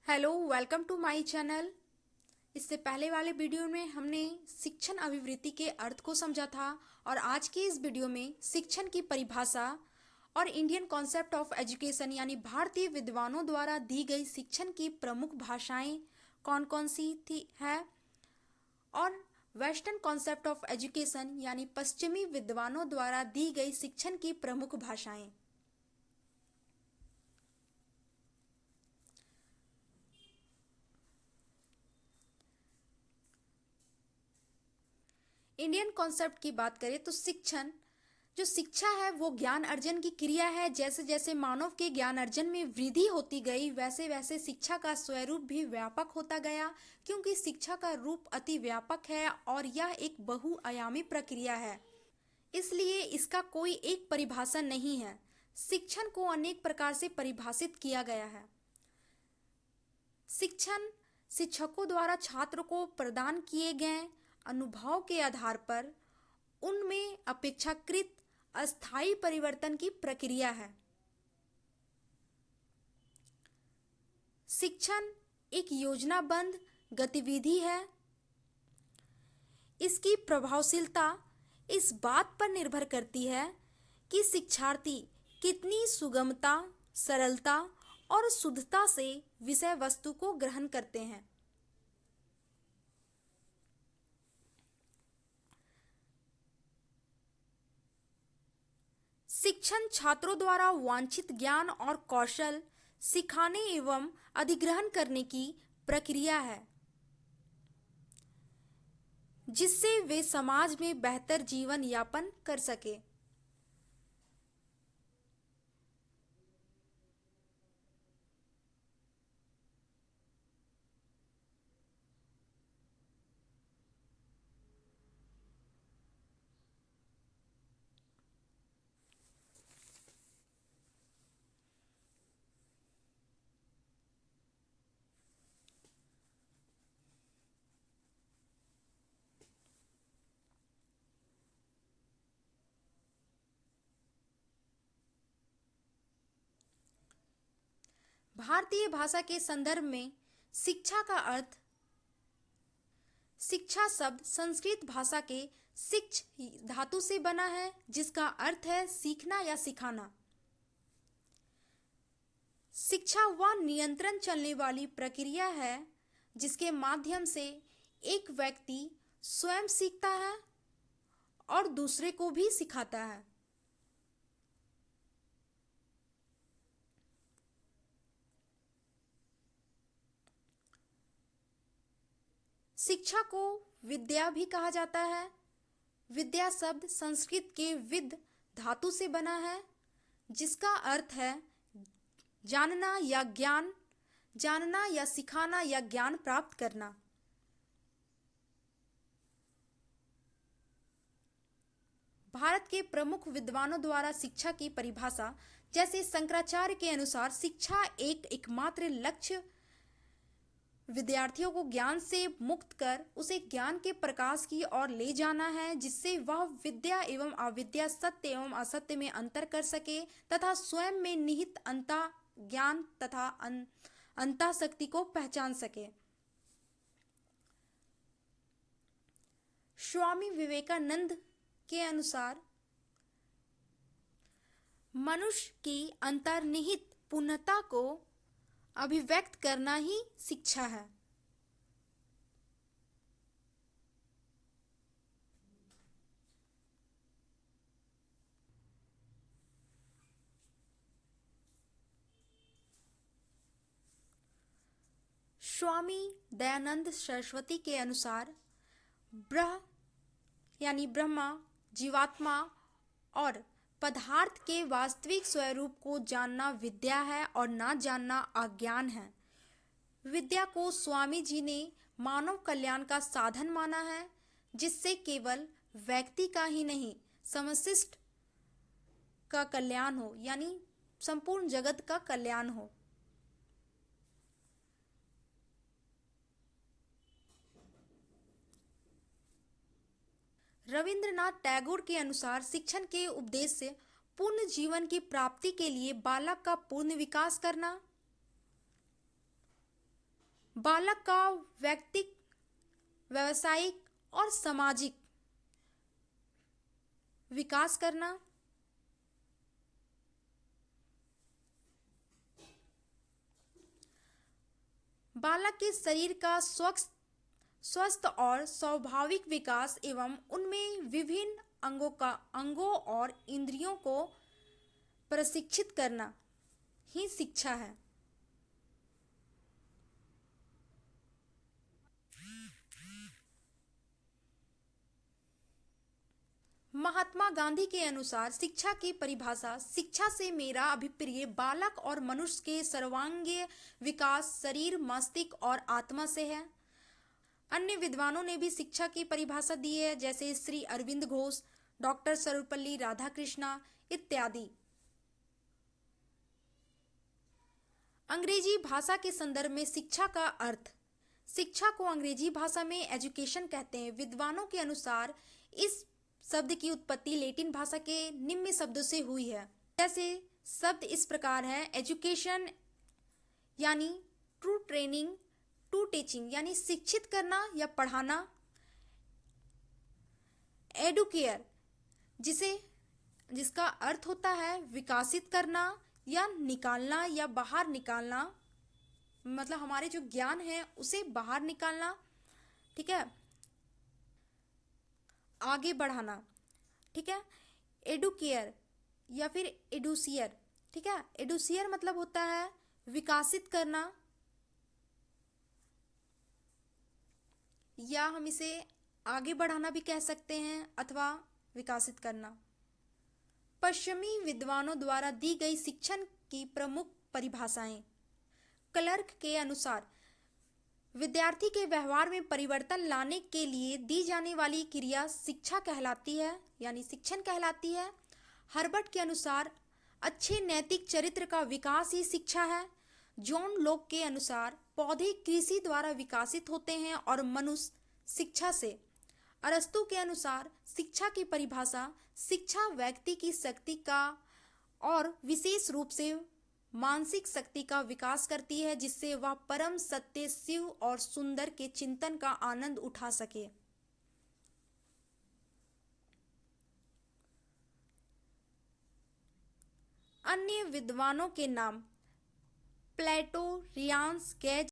Hello, welcome to my channel. इससे पहले वाले वीडियो में हमने शिक्षण अभिवृत्ति के अर्थ को समझा था और आज के इस वीडियो में शिक्षण की परिभाषा और इंडियन कॉन्सेप्ट ऑफ एजुकेशन यानी भारतीय विद्वानों द्वारा दी गई शिक्षण की प्रमुख भाषाएं कौन कौन सी थी है और वेस्टर्न कॉन्सेप्ट ऑफ एजुकेशन यानी पश्चिमी विद्वानों द्वारा दी गई शिक्षण की प्रमुख भाषाएं। इंडियन कॉन्सेप्ट की बात करें तो जो शिक्षा है वो ज्ञान अर्जन की क्रिया है। जैसे जैसे मानव के ज्ञान अर्जन में वृद्धि होती गई वैसे वैसे शिक्षा का स्वरूप भी व्यापक होता गया, क्योंकि शिक्षा का रूप अति व्यापक है और यह एक बहुआयामी प्रक्रिया है, इसलिए इसका कोई एक परिभाषा नहीं है। शिक्षण को अनेक प्रकार से परिभाषित किया गया है। शिक्षण शिक्षकों द्वारा छात्र को प्रदान किए गए अनुभव के आधार पर उनमें अपेक्षाकृत अस्थायी परिवर्तन की प्रक्रिया है। शिक्षण एक योजनाबद्ध गतिविधि है। इसकी प्रभावशीलता इस बात पर निर्भर करती है कि शिक्षार्थी कितनी सुगमता, सरलता और शुद्धता से विषय वस्तु को ग्रहण करते हैं। शिक्षण छात्रों द्वारा वांछित ज्ञान और कौशल सिखाने एवं अधिग्रहण करने की प्रक्रिया है, जिससे वे समाज में बेहतर जीवन यापन कर सके। भारतीय भाषा के संदर्भ में शिक्षा का अर्थ शिक्षा शब्द संस्कृत भाषा के शिक्ष धातु से बना है, जिसका अर्थ है सीखना या सिखाना। शिक्षा वह नियंत्रण चलने वाली प्रक्रिया है जिसके माध्यम से एक व्यक्ति स्वयं सीखता है और दूसरे को भी सिखाता है। शिक्षा को विद्या भी कहा जाता है। विद्या शब्द संस्कृत के विद धातु से बना है, जिसका अर्थ है जानना या ज्ञान, जानना या सिखाना या ज्ञान प्राप्त करना। भारत के प्रमुख विद्वानों द्वारा शिक्षा की परिभाषा, जैसे शंकराचार्य के अनुसार शिक्षा एक एकमात्र लक्ष्य विद्यार्थियों को ज्ञान से मुक्त कर उसे ज्ञान के प्रकाश की ओर ले जाना है, जिससे वह विद्या एवं अविद्या, सत्य एवं असत्य में अंतर कर सके तथा स्वयं में निहित अंतः ज्ञान तथा अंतः शक्ति को पहचान सके। स्वामी विवेकानंद के अनुसार मनुष्य की अंतर्निहित पूर्णता को अभिव्यक्त करना ही शिक्षा है। स्वामी दयानंद सरस्वती के अनुसार ब्रह्मा, जीवात्मा और पदार्थ के वास्तविक स्वरूप को जानना विद्या है और ना जानना अज्ञान है। विद्या को स्वामी जी ने मानव कल्याण का साधन माना है, जिससे केवल व्यक्ति का ही नहीं समष्टि का कल्याण हो, यानी संपूर्ण जगत का कल्याण हो। रविंद्रनाथ टैगोर के अनुसार शिक्षण के उद्देश्य पूर्ण जीवन की प्राप्ति के लिए बालक का पूर्ण विकास करना, बालक का व्यक्तिक, व्यावसायिक और सामाजिक विकास करना, बालक के शरीर का स्वस्थ और स्वाभाविक विकास एवं उनमें विभिन्न अंगों और इंद्रियों को प्रशिक्षित करना ही शिक्षा है। महात्मा गांधी के अनुसार शिक्षा की परिभाषा, शिक्षा से मेरा अभिप्राय बालक और मनुष्य के सर्वांगीण विकास शरीर, मस्तिष्क और आत्मा से है। अन्य विद्वानों ने भी शिक्षा की परिभाषा दी है, जैसे श्री अरविंद घोष, डॉक्टर सर्वपल्ली राधाकृष्णा इत्यादि। अंग्रेजी भाषा के संदर्भ में शिक्षा का अर्थ, शिक्षा को अंग्रेजी भाषा में एजुकेशन कहते हैं। विद्वानों के अनुसार इस शब्द की उत्पत्ति लैटिन भाषा के निम्न शब्दों से हुई है। जैसे शब्द इस प्रकार है, एजुकेशन यानी टू ट्रेनिंग, टू टीचिंग यानी शिक्षित करना या पढ़ाना, एडुकेयर जिसका अर्थ होता है विकासित करना या निकालना या बाहर निकालना, मतलब हमारे जो ज्ञान है उसे बाहर निकालना, ठीक है, आगे बढ़ाना, ठीक है। एडुकेयर या फिर एडुसियर, ठीक है। एडुसियर मतलब होता है विकासित करना, या हम इसे आगे बढ़ाना भी कह सकते हैं अथवा विकासित करना। पश्चिमी विद्वानों द्वारा दी गई शिक्षण की प्रमुख परिभाषाएं। क्लर्क के अनुसार विद्यार्थी के व्यवहार में परिवर्तन लाने के लिए दी जाने वाली क्रिया शिक्षा कहलाती है, यानी शिक्षण कहलाती है। हर्बर्ट के अनुसार अच्छे नैतिक चरित्र का विकास ही शिक्षा है। जॉन लॉक के अनुसार पौधे कृषि द्वारा विकसित होते हैं और मनुष्य शिक्षा से। अरस्तु के अनुसार शिक्षा की परिभाषा, शिक्षा व्यक्ति की शक्ति का और विशेष रूप से मानसिक शक्ति का विकास करती है, जिससे वह परम सत्य, शिव और सुंदर के चिंतन का आनंद उठा सके। अन्य विद्वानों के नाम प्लेटो, रियांस, गेज